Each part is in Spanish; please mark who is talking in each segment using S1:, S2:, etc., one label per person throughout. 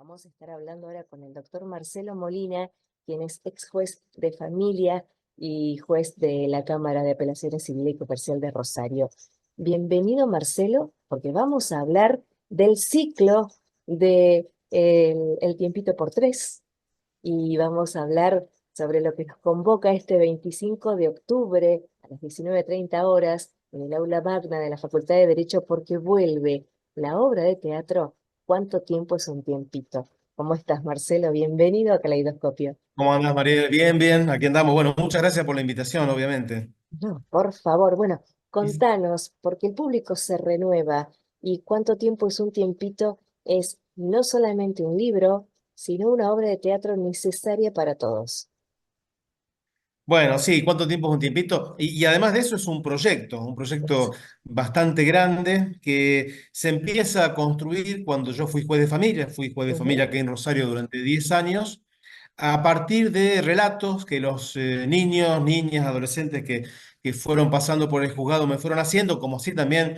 S1: Vamos a estar hablando ahora con el doctor Marcelo Molina, quien es ex juez de familia y juez de la Cámara de Apelaciones Civil y Comercial de Rosario. Bienvenido, Marcelo, porque vamos a hablar del ciclo de el tiempito por tres y vamos a hablar sobre lo que nos convoca este 25 de octubre a las 19:30 horas en el aula magna de la Facultad de Derecho, porque vuelve la obra de teatro ¿Cuánto tiempo es un tiempito? ¿Cómo estás, Marcelo? Bienvenido a Caleidoscopio.
S2: ¿Cómo andás, María? Bien, bien, aquí andamos. Bueno, muchas gracias por la invitación, obviamente.
S1: No, por favor, bueno,
S2: Y-
S1: contanos, porque el público se renueva y ¿Cuánto tiempo es un tiempito? Es no solamente un libro, sino una obra de teatro necesaria para todos.
S2: Bueno, sí, ¿cuánto tiempo es un tiempito? Y además de eso es un proyecto bastante grande que se empieza a construir cuando yo fui juez de
S1: Ujú,
S2: familia aquí en Rosario durante 10 años, a partir de relatos que los niños, niñas, adolescentes que fueron pasando por el juzgado me fueron haciendo, como así también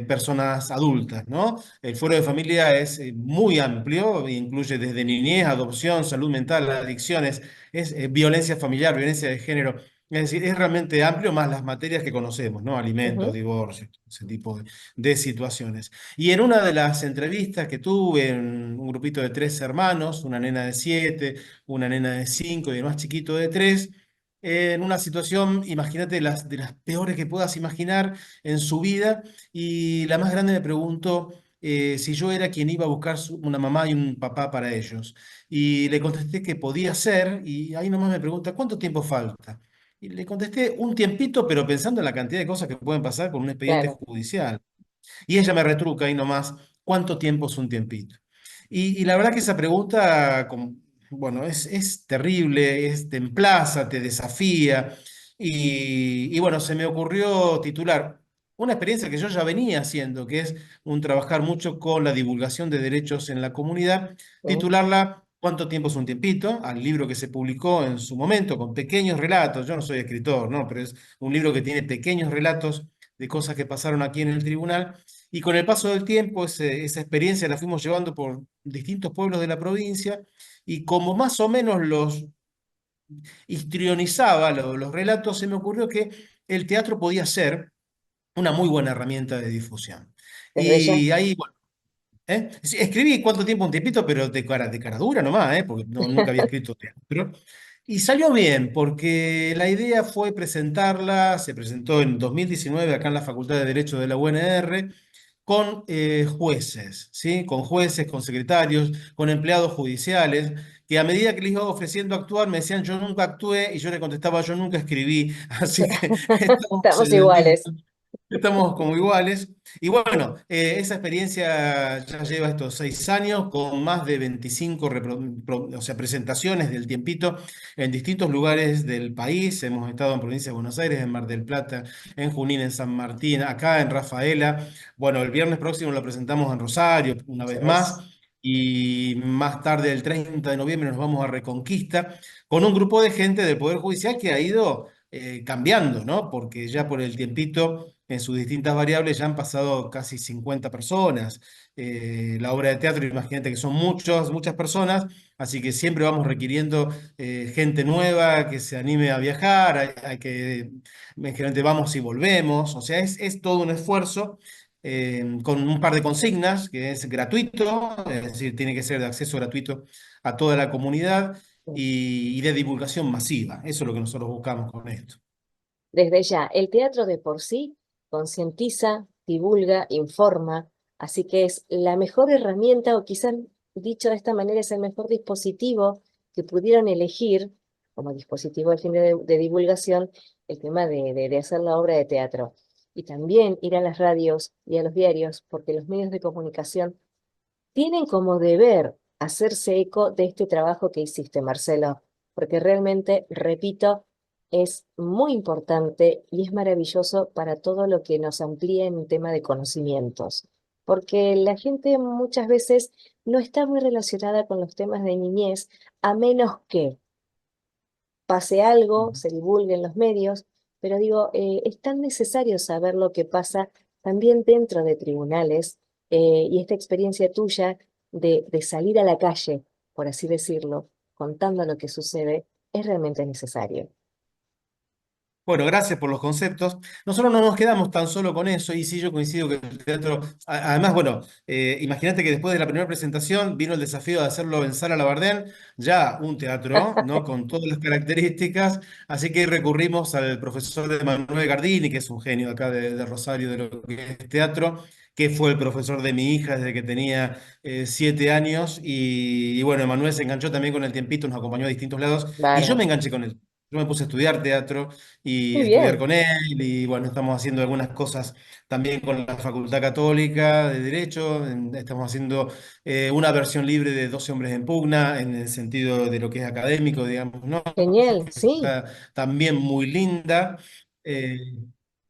S2: personas adultas, ¿no? El fuero de familia es muy amplio, incluye desde niñez, adopción, salud mental, adicciones, es violencia familiar, violencia de género. Es decir, es realmente amplio más las materias que conocemos, ¿no? Alimentos,
S1: ujú.
S2: divorcio, ese tipo de situaciones. Y en una de las entrevistas que tuve, en un grupito de 3 hermanos, una nena de 7, una nena de 5 y el más chiquito de 3, en una situación, imagínate, de las peores que puedas imaginar en su vida, y la más grande me preguntó si yo era quien iba a buscar una mamá y un papá para ellos. Y le contesté que podía ser, y ahí nomás me pregunta, ¿cuánto tiempo falta? Y le contesté un tiempito, pero pensando en la cantidad de cosas que pueden pasar con un expediente
S1: Claro.
S2: judicial. Y ella me retruca ahí nomás, ¿cuánto tiempo es un tiempito? Y la verdad que esa pregunta, bueno, es terrible, te emplaza, te desafía. Y bueno, se me ocurrió titular una experiencia que yo ya venía haciendo, que es un trabajar mucho con la divulgación de derechos en la comunidad,
S1: Mm.
S2: titularla ¿Cuánto tiempo es un tiempito? Al libro que se publicó en su momento con pequeños relatos. Yo no soy escritor, ¿no? Pero es un libro que tiene pequeños relatos de cosas que pasaron aquí en el tribunal, y con el paso del tiempo esa experiencia la fuimos llevando por distintos pueblos de la provincia, y como más o menos los histrionizaba los relatos, se me ocurrió que el teatro podía ser una muy buena herramienta de difusión.
S1: Desde ya.
S2: Y ahí, bueno, sí, escribí cuánto tiempo un tiempito, pero de cara dura nomás, porque nunca había escrito teatro. Y salió bien, porque la idea fue presentarla, se presentó en 2019 acá en la Facultad de Derecho de la UNR, con jueces, ¿sí? Con jueces, con secretarios, con empleados judiciales, que a medida que les iba ofreciendo actuar, me decían, yo nunca actué, y yo le contestaba, yo nunca escribí. Así que estamos
S1: Estamos
S2: en el
S1: iguales.
S2: mismo. Estamos como iguales. Y bueno, esa experiencia ya lleva estos 6 años con más de 25 o sea, presentaciones del tiempito en distintos lugares del país. Hemos estado en provincia de Buenos Aires, en Mar del Plata, en Junín, en San Martín, acá en Rafaela. Bueno, el viernes próximo lo presentamos en Rosario una
S1: Eso
S2: vez
S1: es.
S2: más. Y más tarde, el 30 de noviembre, nos vamos a Reconquista con un grupo de gente del Poder Judicial que ha ido cambiando, ¿no? Porque ya por el tiempito, en sus distintas variables, ya han pasado casi 50 personas. La obra de teatro, imagínate que son muchas personas, así que siempre vamos requiriendo gente nueva que se anime a viajar, hay que, generalmente vamos y volvemos, o sea, es todo un esfuerzo. Con un par de consignas, que es gratuito, es decir, tiene que ser de acceso gratuito a toda la comunidad, y de divulgación masiva. Eso es lo que nosotros buscamos con esto.
S1: Desde ya, el teatro de por sí concientiza, divulga, informa, así que es la mejor herramienta, o quizás dicho de esta manera, es el mejor dispositivo que pudieron elegir como dispositivo al fin de divulgación el tema de hacer la obra de teatro. Y también ir a las radios y a los diarios, porque los medios de comunicación tienen como deber hacerse eco de este trabajo que hiciste, Marcelo, porque realmente, repito, es muy importante y es maravilloso para todo lo que nos amplía en un tema de conocimientos, porque la gente muchas veces no está muy relacionada con los temas de niñez, a menos que pase algo, se divulgue en los medios, pero digo, es tan necesario saber lo que pasa también dentro de tribunales, y esta experiencia tuya de salir a la calle, por así decirlo, contando lo que sucede, es realmente necesario.
S2: Bueno, gracias por los conceptos. Nosotros no nos quedamos tan solo con eso, y sí, yo coincido que el teatro, además, bueno, imagínate que después de la primera presentación vino el desafío de hacerlo en Sala Labardén, ya un teatro, ¿no? Con todas las características, así que recurrimos al profesor de Manuel Gardini, que es un genio acá de Rosario de lo que es teatro, que fue el profesor de mi hija desde que tenía 7 años, y bueno, Manuel se enganchó también con el tiempito, nos acompañó a distintos lados, y yo me
S1: Bárbaro.
S2: enganché con él. Yo me puse a estudiar teatro y
S1: Muy
S2: estudiar
S1: bien,
S2: con él y bueno, estamos haciendo algunas cosas también con la Facultad Católica de Derecho, estamos haciendo una versión libre de 12 hombres en pugna en el sentido de lo que es académico, digamos, ¿no?
S1: genial,
S2: Que
S1: sí,
S2: está también muy linda. Eh,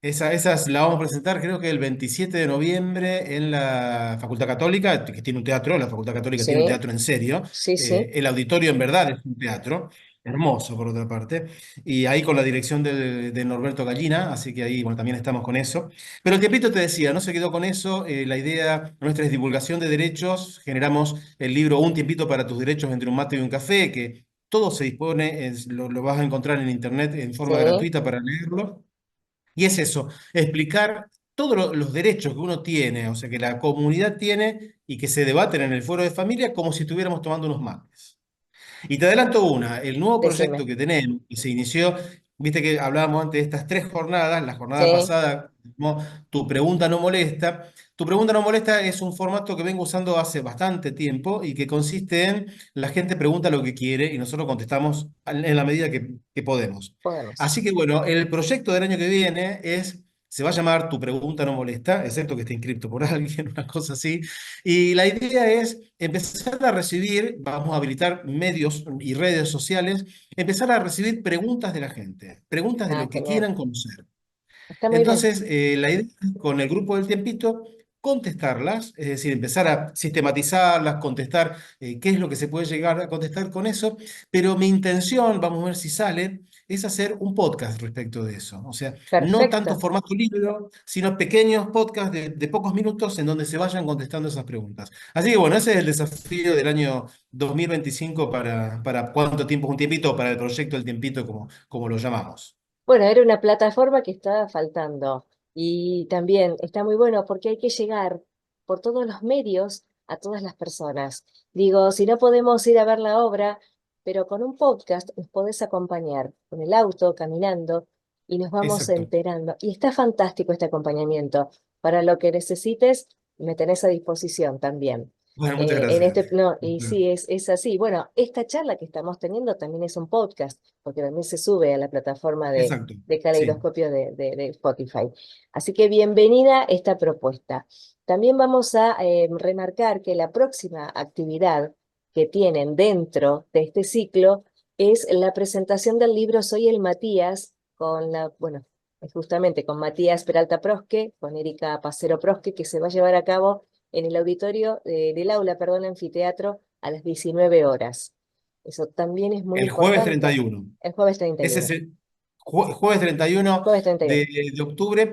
S2: esa la vamos a presentar creo que el 27 de noviembre en la Facultad Católica, que tiene un teatro, la Facultad Católica tiene un
S1: sí,
S2: teatro en serio,
S1: sí, sí,
S2: el auditorio en verdad es un teatro. Hermoso, por otra parte. Y ahí con la dirección de Norberto Gallina, así que ahí, bueno, también estamos con eso. Pero el tiempito te decía, no se quedó con eso. La idea nuestra es divulgación de derechos. Generamos el libro Un tiempito para tus derechos entre un mate y un café, que todo se dispone, lo vas a encontrar en internet en forma
S1: sí,
S2: gratuita para leerlo. Y es eso, explicar todos los derechos que uno tiene, o sea, que la comunidad tiene y que se debaten en el foro de familia como si estuviéramos tomando unos mates. Y te adelanto una, el nuevo proyecto
S1: decime,
S2: que tenemos, que se inició, viste que hablábamos antes de estas 3 jornadas, la jornada
S1: sí,
S2: pasada, ¿no? Tu pregunta no molesta. Tu pregunta no molesta es un formato que vengo usando hace bastante tiempo y que consiste en la gente pregunta lo que quiere y nosotros contestamos en la medida que podemos.
S1: podemos.
S2: Así que bueno, el proyecto del año que viene se va a llamar Tu pregunta no molesta, excepto que esté inscrito por alguien, una cosa así. Y la idea es empezar a recibir, vamos a habilitar medios y redes sociales, empezar a recibir preguntas de la gente, preguntas de
S1: Ah,
S2: lo que
S1: genial,
S2: quieran conocer.
S1: está muy bien,
S2: Entonces, la idea es con el grupo del Tiempito, contestarlas, es decir, empezar a sistematizarlas, contestar qué es lo que se puede llegar a contestar con eso, pero mi intención, vamos a ver si sale, es hacer un podcast respecto de eso. O sea, no tanto
S1: perfecto.
S2: formato libro, sino pequeños podcasts de pocos minutos en donde se vayan contestando esas preguntas. Así que bueno, ese es el desafío del año 2025 para cuánto tiempo es un tiempito, para el proyecto El Tiempito, como lo llamamos.
S1: Bueno, era una plataforma que estaba faltando y también está muy bueno porque hay que llegar por todos los medios a todas las personas. Digo, si no podemos ir a ver la obra, pero con un podcast nos podés acompañar con el auto, caminando y nos vamos
S2: Exacto.
S1: enterando. Y está fantástico este acompañamiento. Para lo que necesites, me tenés a disposición también.
S2: Bueno, muchas
S1: En
S2: gracias.
S1: este, no, y sí, es así. Bueno, esta charla que estamos teniendo también es un podcast, porque también se sube a la plataforma
S2: Exacto,
S1: de
S2: sí.
S1: Caleidoscopio de Spotify. Así que bienvenida esta propuesta. También vamos a remarcar que la próxima actividad que tienen dentro de este ciclo es la presentación del libro Soy el Matías, con la, bueno, justamente con Matías Peralta Prosque, con Erika Pacero Prosque, que se va a llevar a cabo en el auditorio del aula, perdón, anfiteatro, a las 19 horas. Eso también es muy
S2: El jueves
S1: importante.
S2: 31.
S1: El jueves treinta y
S2: Ese es
S1: uno
S2: el jueves 31
S1: Jueves 31.
S2: de octubre.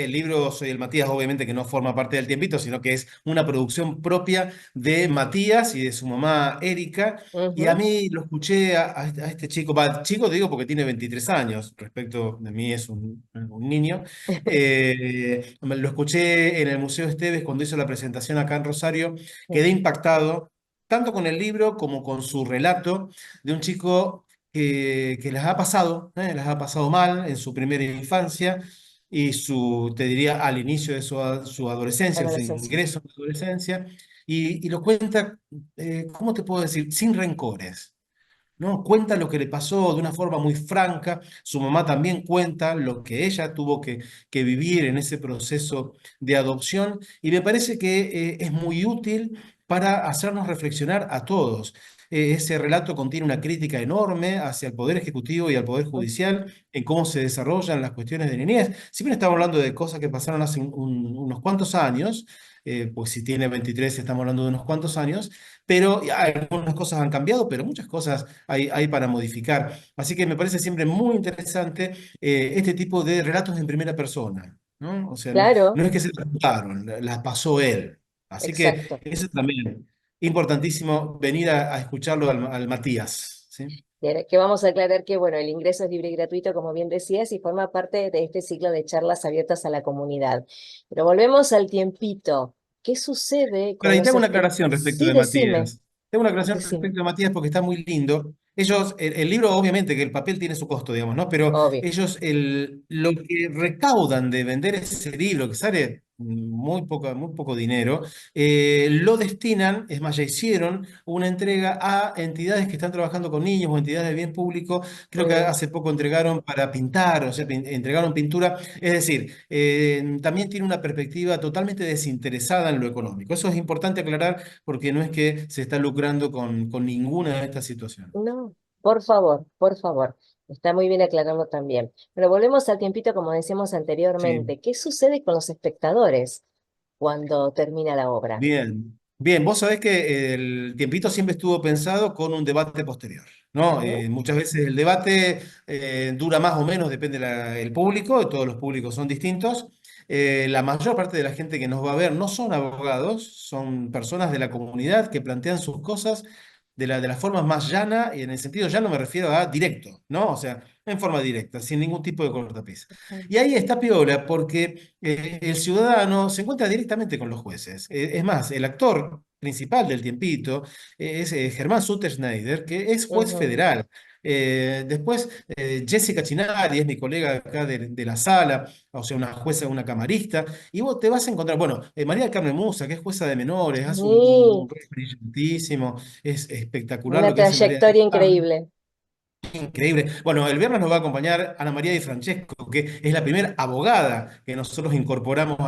S2: El libro Soy el Matías, obviamente que no forma parte del Tiempito, sino que es una producción propia de Matías y de su mamá Erika. Y a
S1: Ujú.
S2: mí lo escuché a este chico, chico te digo porque tiene 23 años, respecto de mí es un niño. Lo escuché en el Museo Esteves cuando hizo la presentación acá en Rosario. Quedé impactado, tanto con el libro como con su relato de un chico que las ha pasado mal en su primera infancia y te diría, al inicio de su adolescencia, o su
S1: Adolescencia.
S2: ingreso a la adolescencia, y lo cuenta, ¿cómo te puedo decir? Sin rencores. ¿No? Cuenta lo que le pasó de una forma muy franca. Su mamá también cuenta lo que ella tuvo que vivir en ese proceso de adopción y me parece que es muy útil para hacernos reflexionar a todos. Ese relato contiene una crítica enorme hacia el Poder Ejecutivo y al Poder Judicial en cómo se desarrollan las cuestiones de niñez. Si bien estamos hablando de cosas que pasaron hace unos cuantos años, pues si tiene 23 estamos hablando de unos cuantos años, pero algunas cosas han cambiado, pero muchas cosas hay para modificar. Así que me parece siempre muy interesante este tipo de relatos en primera persona, ¿no? O sea, no
S1: Claro,
S2: es que se las contaron, las pasó él. Así que
S1: exacto.
S2: eso también. importantísimo venir a escucharlo al Matías, ¿sí?
S1: Que vamos a aclarar que, bueno, el ingreso es libre y gratuito, como bien decías, y forma parte de este ciclo de charlas abiertas a la comunidad. Pero volvemos al tiempito. ¿Qué sucede con
S2: Pero y
S1: los
S2: tengo una aclaración respecto
S1: Sí,
S2: de
S1: decime,
S2: Matías. Tengo una aclaración
S1: decime,
S2: respecto de Matías porque está muy lindo. Ellos, el libro, obviamente, que el papel tiene su costo, digamos, ¿no? Pero
S1: obvio.
S2: ellos, lo que recaudan de vender ese libro, que sale muy poco dinero, lo destinan, es más, ya hicieron una entrega a entidades que están trabajando con niños o entidades de bien público. Creo
S1: Muy
S2: que
S1: bien.
S2: hace poco entregaron para pintar, o sea, entregaron pintura. Es decir, también tiene una perspectiva totalmente desinteresada en lo económico. Eso es importante aclarar porque no es que se está lucrando con ninguna de estas situaciones.
S1: No, por favor, por favor. Está muy bien aclararlo también. Pero volvemos al tiempito, como decíamos
S2: Sí.
S1: anteriormente. ¿Qué sucede con los espectadores cuando termina la obra?
S2: Bien, bien, vos sabés que el tiempito siempre estuvo pensado con un debate posterior, ¿no?
S1: Ujú,
S2: Muchas veces el debate dura más o menos, depende del público, todos los públicos son distintos. La mayor parte de la gente que nos va a ver no son abogados, son personas de la comunidad que plantean sus cosas de la forma más llana, y en el sentido llano me refiero a directo, ¿no? O sea, en forma directa, sin ningún tipo de cortapisa.
S1: ujú.
S2: Y ahí está piola, porque el ciudadano se encuentra directamente con los jueces. Es más, el actor principal del Tiempito es Germán Sutter Schneider, que es juez
S1: Ujú.
S2: federal. Después, Jessica Chinari es mi colega acá de la sala, o sea, una jueza, una camarista, y vos te vas a encontrar, bueno, María del Carmen Musa, que es jueza de menores, hace un
S1: Sí,
S2: rol brillantísimo, es espectacular
S1: una
S2: lo que hace María del
S1: trayectoria
S2: Carmen.
S1: increíble.
S2: Increíble. Bueno, el viernes nos va a acompañar Ana María Di Francesco, que es la primera abogada que nosotros incorporamos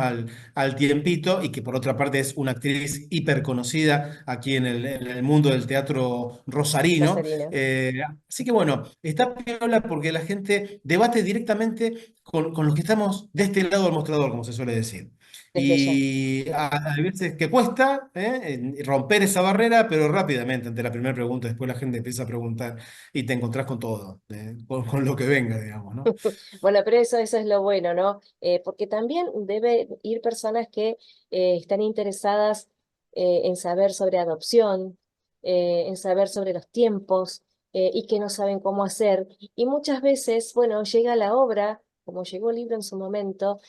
S2: al Tiempito y que por otra parte es una actriz hiper conocida aquí en el mundo del teatro rosarino.
S1: Rosarina,
S2: Así que bueno, está piola porque la gente debate directamente con los que estamos de este lado del mostrador, como se suele decir.
S1: desde ya.
S2: Y hay veces que cuesta romper esa barrera, pero rápidamente ante la primera pregunta, después la gente empieza a preguntar y te encontrás con todo, con lo que venga, digamos, ¿no?
S1: Bueno, pero eso es lo bueno, ¿no? Porque también debe ir personas que están interesadas en saber sobre adopción, en saber sobre los tiempos y que no saben cómo hacer. Y muchas veces, bueno, llega la obra, como llegó el libro en su momento,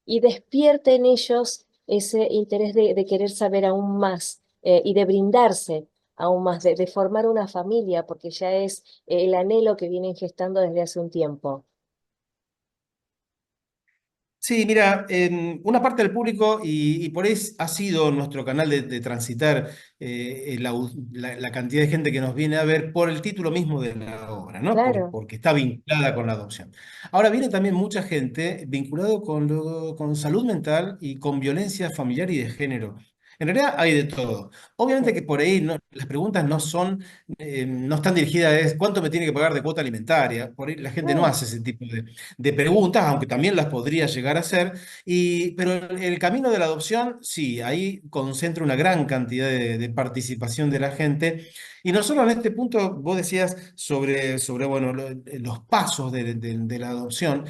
S1: y despierta en ellos ese interés de querer saber aún más y de brindarse aún más, de formar una familia, porque ya es el anhelo que vienen gestando desde hace un tiempo.
S2: Sí, mira, una parte del público, y por eso ha sido nuestro canal de transitar la cantidad de gente que nos viene a ver por el título mismo de la obra, ¿no?
S1: Claro.
S2: Porque está vinculada con la adopción. Ahora viene también mucha gente vinculado con salud mental y con violencia familiar y de género. En realidad hay de todo. Obviamente que
S1: Ujú.
S2: por ahí las preguntas no están dirigidas a cuánto me tiene que pagar de cuota alimentaria. Por ahí la gente no
S1: No,
S2: hace ese tipo de preguntas, aunque también las podría llegar a hacer. Pero el camino de la adopción, sí, ahí concentra una gran cantidad de participación de la gente. Y no solo en este punto, vos decías sobre bueno, los pasos de la adopción.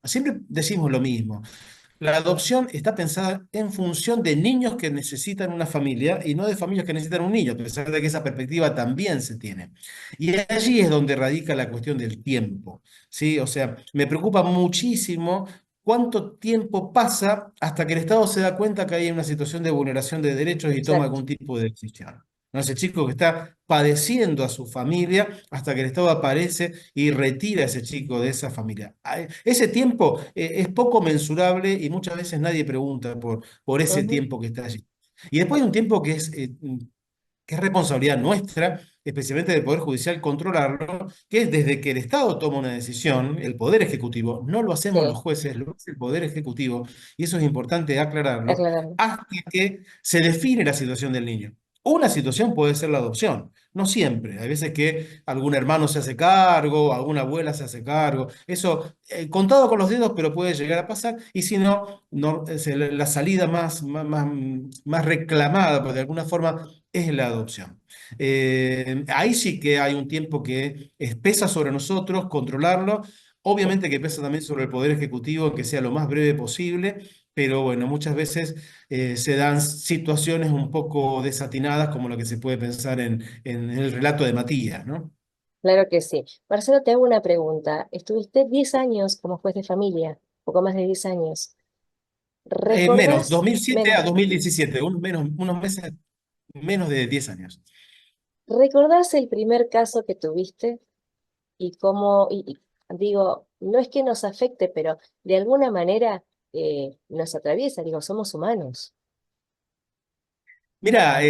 S2: Siempre decimos lo mismo. La adopción está pensada en función de niños que necesitan una familia y no de familias que necesitan un niño, a pesar de que esa perspectiva también se tiene. Y allí es donde radica la cuestión del tiempo, ¿sí? O sea, me preocupa muchísimo cuánto tiempo pasa hasta que el Estado se da cuenta que hay una situación de vulneración de derechos y toma
S1: exacto.
S2: algún tipo de decisión. ¿No? Ese chico que está padeciendo a su familia hasta que el Estado aparece y retira a ese chico de esa familia. Ese tiempo es poco mensurable y muchas veces nadie pregunta por ese
S1: Ujú.
S2: tiempo que está allí. Y después hay un tiempo que es responsabilidad nuestra, especialmente del Poder Judicial, controlarlo, que es desde que el Estado toma una decisión, el Poder Ejecutivo, no lo hacemos los
S1: Sí,
S2: jueces, lo hace el Poder Ejecutivo, y eso es importante aclararlo,
S1: aclararlo.
S2: hasta que se define la situación del niño. Una situación puede ser la adopción, no siempre. Hay veces que algún hermano se hace cargo, alguna abuela se hace cargo. Eso, contado con los dedos, pero puede llegar a pasar. Y si no, no la salida más reclamada, pues de alguna forma, es la adopción. Ahí sí que hay un tiempo que pesa sobre nosotros controlarlo.
S1: Sí.
S2: Obviamente que pesa también sobre el Poder Ejecutivo, que sea lo más breve posible, pero bueno, muchas veces se dan situaciones un poco desatinadas como lo que se puede pensar en el relato de Matías, ¿no?
S1: Claro que sí. Marcelo, te hago una pregunta. Estuviste 10 años como juez de familia, poco más de 10 años.
S2: Menos,
S1: ¿Recordás
S2: 2007 a
S1: menos?
S2: 2017, unos meses, menos de 10 años.
S1: ¿Recordás el primer caso que tuviste y cómo, digo, no es que nos afecte, pero de alguna manera nos atraviesa, digo, somos humanos.
S2: Mira,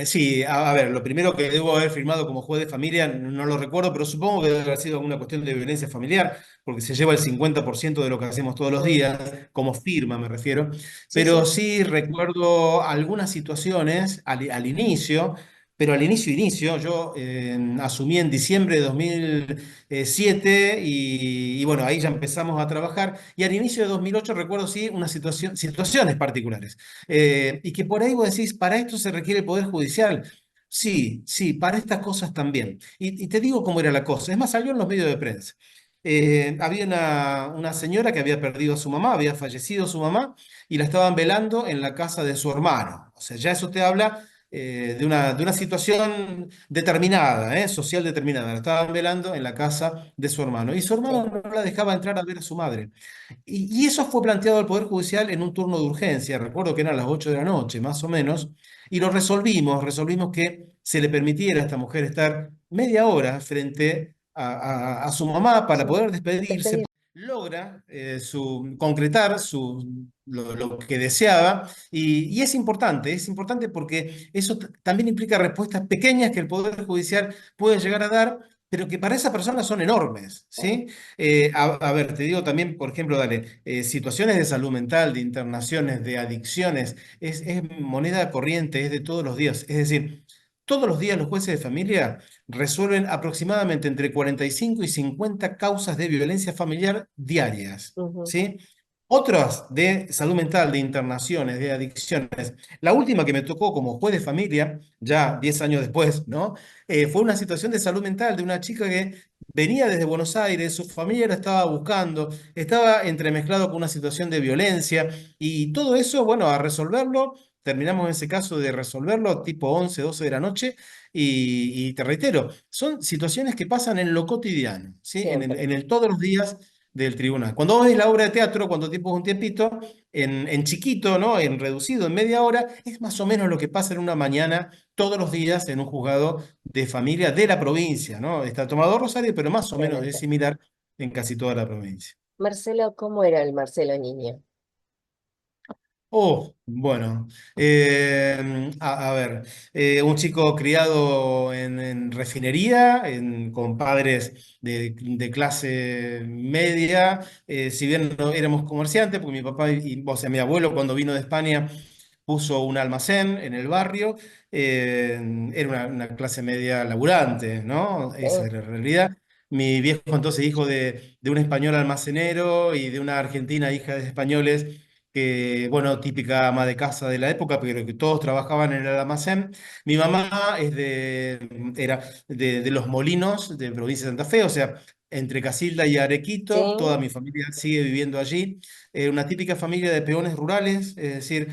S2: sí, a ver, lo primero que debo haber firmado como juez de familia, no lo recuerdo, pero supongo que debe haber sido alguna cuestión de violencia familiar, porque se lleva el 50% de lo que hacemos todos los
S1: Mm,
S2: días, como firma me refiero,
S1: sí,
S2: pero
S1: sí,
S2: sí recuerdo algunas situaciones al inicio, pero al inicio, yo asumí en diciembre de 2007 y bueno, ahí ya empezamos a trabajar, y al inicio de 2008 recuerdo sí una situaciones particulares. Y que por ahí vos decís, para esto se requiere el Poder Judicial. Sí, sí, para estas cosas también. Y te digo cómo era la cosa. Es más, salió en los medios de prensa. Había una señora que había perdido a su mamá, había fallecido su mamá, y la estaban velando en la casa de su hermano. O sea, ya eso te habla de una situación determinada, social determinada. La estaban velando en la casa de su hermano. Y su
S1: sí,
S2: hermano no la dejaba entrar a ver a su madre. Y eso fue planteado al Poder Judicial en un turno de urgencia, recuerdo que eran las 8 de la noche, más o menos, y lo resolvimos que se le permitiera a esta mujer estar media hora frente a su mamá para
S1: sí.
S2: poder despedirse.
S1: Despedir.
S2: Logra concretar lo que deseaba y es importante porque eso también implica respuestas pequeñas que el Poder Judicial puede llegar a dar, pero que para esa persona son enormes,
S1: Claro.
S2: ¿sí? A ver, te digo también, por ejemplo, dale, situaciones de salud mental, de internaciones, de adicciones, es moneda corriente, es de todos los días. Es decir, todos los días los jueces de familia resuelven aproximadamente entre 45 y 50 causas de violencia familiar diarias,
S1: Ujú,
S2: ¿sí? Otras de salud mental, de internaciones, de adicciones. La última que me tocó como juez de familia, ya 10 años después, ¿no? Fue una situación de salud mental de una chica que venía desde Buenos Aires, su familia la estaba buscando, estaba entremezclado con una situación de violencia y todo eso, bueno, a resolverlo, terminamos en ese caso de resolverlo tipo 11 12 de la noche y te reitero, son situaciones que pasan en lo cotidiano, ¿sí?
S1: siempre.
S2: En el todos los días del tribunal. Cuando vos ves la obra de teatro, cuando tiempo es un tiempito, en chiquito, ¿no? En reducido, en media hora, es más o menos lo que pasa en una mañana todos los días en un juzgado de familia de la provincia, ¿no? Está tomado Rosario, pero más o menos es
S1: Tremendo.
S2: similar en casi toda la provincia.
S1: Marcelo, ¿cómo era el Marcelo niño?
S2: Oh, bueno, a ver, un chico criado en refinería, con padres de clase media, si bien no éramos comerciantes, porque mi papá, o sea, mi abuelo cuando vino de España puso un almacén en el barrio, era una clase media laburante, ¿no? Esa
S1: Sí,
S2: era la realidad. Mi viejo entonces hijo de un español almacenero y de una argentina hija de españoles que, bueno, típica ama de casa de la época, pero que todos trabajaban en el almacén. Mi mamá era de Los Molinos, de provincia de Santa Fe, o sea, entre Casilda y Arequito, toda
S1: sí,
S2: mi familia sigue viviendo allí. Una típica familia de peones rurales, es decir,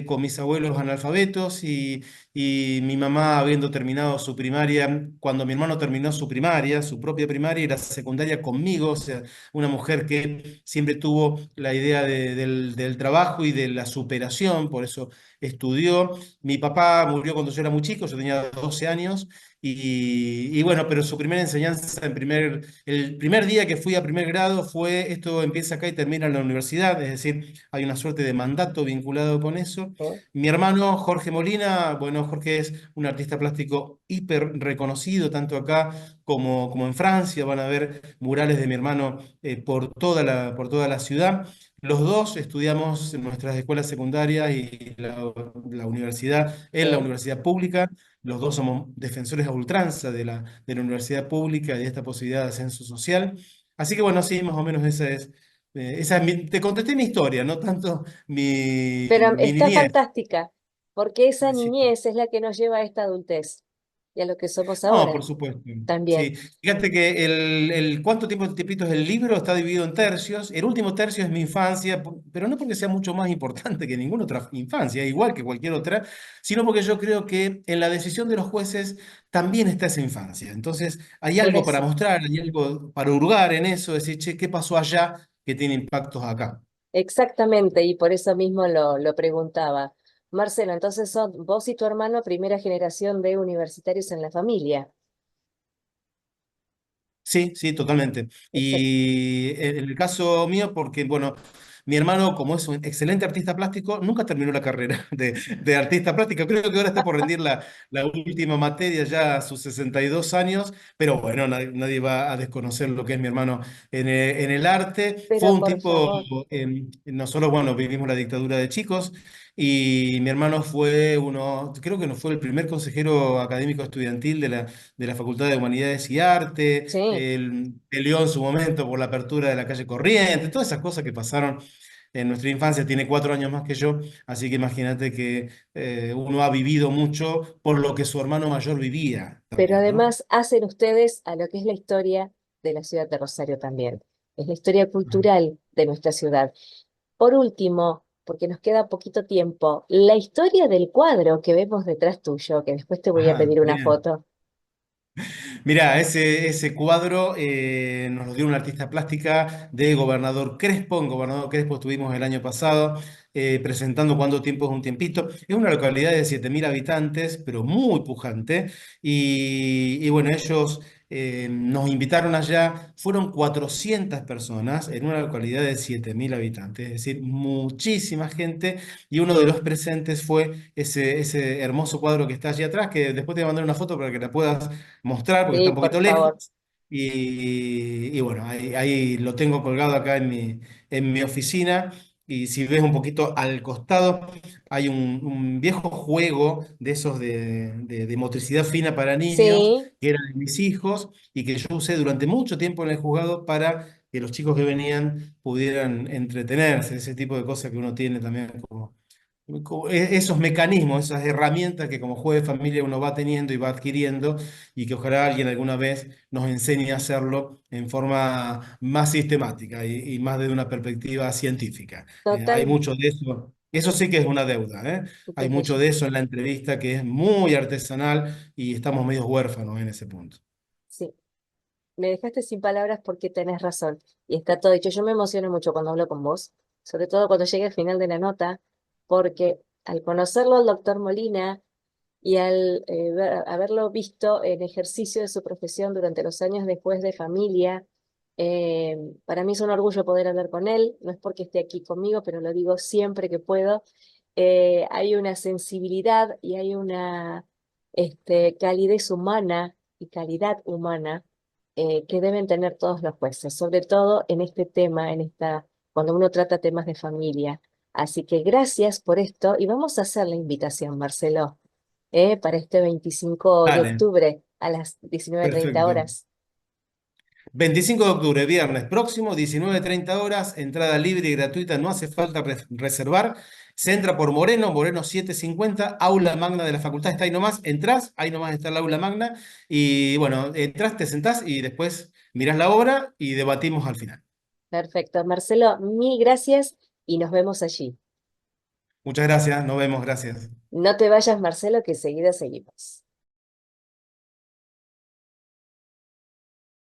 S2: con mis abuelos analfabetos y mi mamá habiendo terminado su primaria, cuando mi hermano terminó su primaria, su propia primaria y la secundaria conmigo, o sea, una mujer que siempre tuvo la idea del trabajo y de la superación, por eso estudió. Mi papá murió cuando yo era muy chico, yo tenía 12 años, y bueno, pero su primera enseñanza, el primer día que fui a primer grado fue, esto empieza acá y termina en la universidad, es decir, hay una suerte de mandato vinculado con eso.
S1: sí,
S2: Mi hermano Jorge Molina, bueno, Jorge es un artista plástico hiper reconocido, tanto acá como en Francia, van a ver murales de mi hermano por toda la ciudad. Los dos estudiamos en nuestras escuelas secundarias y la universidad, en la
S1: sí.
S2: universidad pública. Los dos somos defensores a ultranza de la universidad pública y de esta posibilidad de ascenso social. Así que bueno, sí, más o menos te contesté mi historia, no tanto mi,
S1: Pero
S2: mi
S1: está
S2: niñez.
S1: fantástica, porque esa
S2: Sí.
S1: niñez es la que nos lleva a esta adultez. y a lo que somos
S2: No,
S1: ahora
S2: por supuesto. Sí,
S1: también.
S2: fíjate que ¿cuánto tiempo tiempito es el libro? Está dividido en tercios. El último tercio es mi infancia, pero no porque sea mucho más importante que ninguna otra infancia, igual que cualquier otra, sino porque yo creo que en la decisión de los jueces también está esa infancia. Entonces, hay
S1: Por
S2: algo para
S1: eso,
S2: mostrar, hay algo para hurgar en eso, decir, che, ¿qué pasó allá que tiene impactos acá?
S1: exactamente, y por eso mismo lo preguntaba. Marcelo, entonces son vos y tu hermano primera generación de universitarios en la familia.
S2: Sí, sí, totalmente.
S1: Exacto.
S2: Y en el caso mío, porque, bueno, mi hermano, como es un excelente artista plástico, nunca terminó la carrera de artista plástico. Creo que ahora está por rendir la última materia ya a sus 62 años, pero bueno, nadie va a desconocer lo que es mi hermano en el arte. Fue
S1: Pero
S2: un
S1: por
S2: tipo,
S1: favor,
S2: nosotros, bueno, vivimos la dictadura de chicos y mi hermano fue creo que no fue el primer consejero académico estudiantil de la Facultad de Humanidades y Arte,
S1: sí,
S2: él peleó en su momento por la apertura de la calle Corrientes, todas esas cosas que pasaron en nuestra infancia, tiene 4 años más que yo, así que imagínate que uno ha vivido mucho por lo que su hermano mayor vivía
S1: pero
S2: también, ¿no?
S1: además hacen ustedes a lo que es la historia de la ciudad de Rosario también. Es la historia cultural de nuestra ciudad. Por último, porque nos queda poquito tiempo, la historia del cuadro que vemos detrás tuyo, que después te voy a
S2: Ajá,
S1: pedir una
S2: bien.
S1: foto.
S2: Mirá, ese cuadro nos lo dio una artista plástica de Gobernador Crespo. En Gobernador Crespo estuvimos el año pasado presentando Cuánto tiempo es un tiempito. Es una localidad de 7.000 habitantes, pero muy pujante. Y bueno, ellos nos invitaron allá. Fueron 400 personas en una localidad de 7.000 habitantes, es decir, muchísima gente. Y uno de los presentes fue ese hermoso cuadro que está allí atrás, que después te voy a mandar una foto para que la puedas mostrar porque está
S1: Sí,
S2: un
S1: por
S2: poquito
S1: favor.
S2: lejos. Y bueno, ahí lo tengo colgado acá en mi oficina. Y si ves un poquito al costado, hay un viejo juego de esos de motricidad fina para niños,
S1: Sí,
S2: que era de mis hijos y que yo usé durante mucho tiempo en el juzgado para que los chicos que venían pudieran entretenerse, ese tipo de cosas que uno tiene también esos mecanismos, esas herramientas que como juez de familia uno va teniendo y va adquiriendo y que ojalá alguien alguna vez nos enseñe a hacerlo en forma más sistemática y más desde una perspectiva científica. Hay
S1: total.
S2: mucho de eso. Eso sí que es una deuda, ¿eh? Hay mucho de eso en la entrevista que es muy artesanal y estamos medio huérfanos en ese punto.
S1: Sí, me dejaste sin palabras porque tenés razón. Y está todo dicho. Yo me emociono mucho cuando hablo con vos, sobre todo cuando llegue al final de la nota, porque al conocerlo al doctor Molina y al haberlo visto en ejercicio de su profesión durante los años después de familia, para mí es un orgullo poder hablar con él. No es porque esté aquí conmigo, pero lo digo siempre que puedo. Hay una sensibilidad y hay una calidez humana y calidad humana que deben tener todos los jueces, sobre todo en este tema, cuando uno trata temas de familia. Así que gracias por esto y vamos a hacer la invitación, Marcelo, para este 25 de
S2: Dale,
S1: octubre a las 19:30
S2: perfecto.
S1: horas.
S2: 25 de octubre, viernes próximo, 19:30 horas, entrada libre y gratuita, no hace falta reservar. Se entra por Moreno 750, aula magna de la facultad, está ahí nomás, entrás, ahí nomás está el aula magna, y bueno, entrás, te sentás y después mirás la obra y debatimos al final.
S1: Perfecto, Marcelo, mil gracias y nos vemos allí.
S2: Muchas gracias, nos vemos, gracias.
S1: No te vayas, Marcelo, que seguida seguimos.